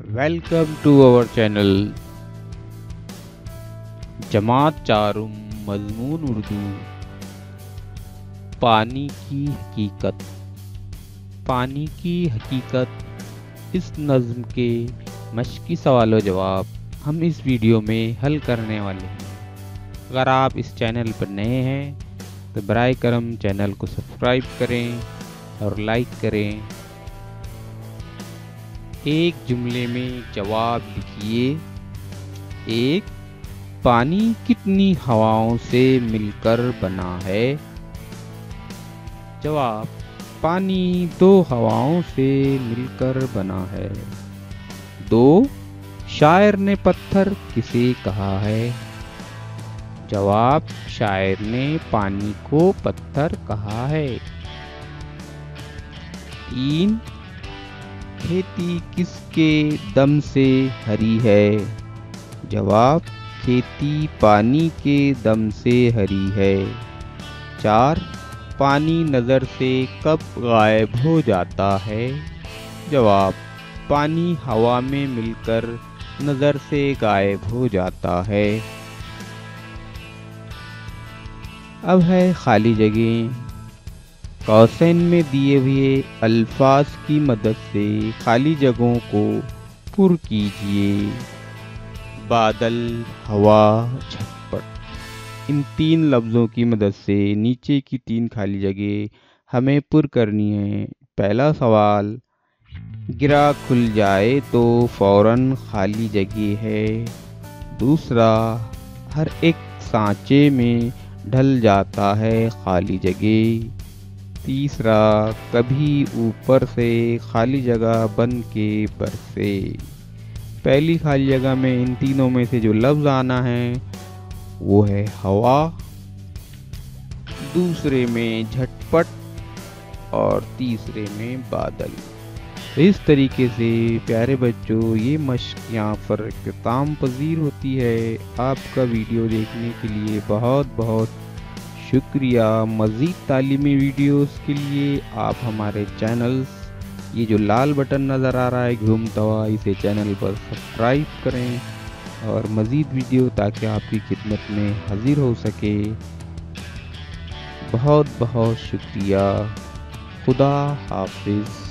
Welcome to our channel जमात चारुम मजमून उर्दू। पानी की हकीकत। पानी की हकीकत इस नज़्म के मश्की सवाल जवाब हम इस वीडियो में हल करने वाले हैं। अगर आप इस चैनल पर नए हैं तो बराए करम चैनल को सब्सक्राइब करें और लाइक करें। एक जुमले में जवाब लिखिए। एक, पानी कितनी हवाओं से मिलकर बना है? जवाब, पानी 2 हवाओं से मिलकर बना है। 2, शायर ने पत्थर किसे कहा है? जवाब, शायर ने पानी को पत्थर कहा है। 3, खेती किसके दम से हरी है? जवाब, खेती पानी के दम से हरी है। 4, पानी नज़र से कब गायब हो जाता है? जवाब, पानी हवा में मिलकर नज़र से गायब हो जाता है। अब है खाली जगह। कौसैन में दिए हुए अल्फाज की मदद से खाली जगहों को पुर कीजिए। बादल, हवा, झटपट। इन 3 लफ्ज़ों की मदद से नीचे की 3 खाली जगह हमें पुर करनी है। पहला सवाल, गिरा खुल जाए तो फौरन खाली जगह है। दूसरा, हर एक सांचे में ढल जाता है खाली जगह। तीसरा, कभी ऊपर से खाली जगह बन के बरसे। पहली खाली जगह में इन तीनों में से जो लफ्ज़ आना है वो है हवा, दूसरे में झटपट और तीसरे में बादल। तो इस तरीके से प्यारे बच्चों ये मश्क यहाँ पर इख्तिताम पजीर होती है। आपका वीडियो देखने के लिए बहुत बहुत शुक्रिया। मज़ीद तालीमी वीडियोस के लिए आप हमारे चैनल्स, ये जो लाल बटन नज़र आ रहा है घूमता हुआ, इसे चैनल पर सब्सक्राइब करें और मज़ीद वीडियो ताकि आपकी खिदमत में हाजिर हो सके। बहुत बहुत शुक्रिया। खुदा हाफिज़।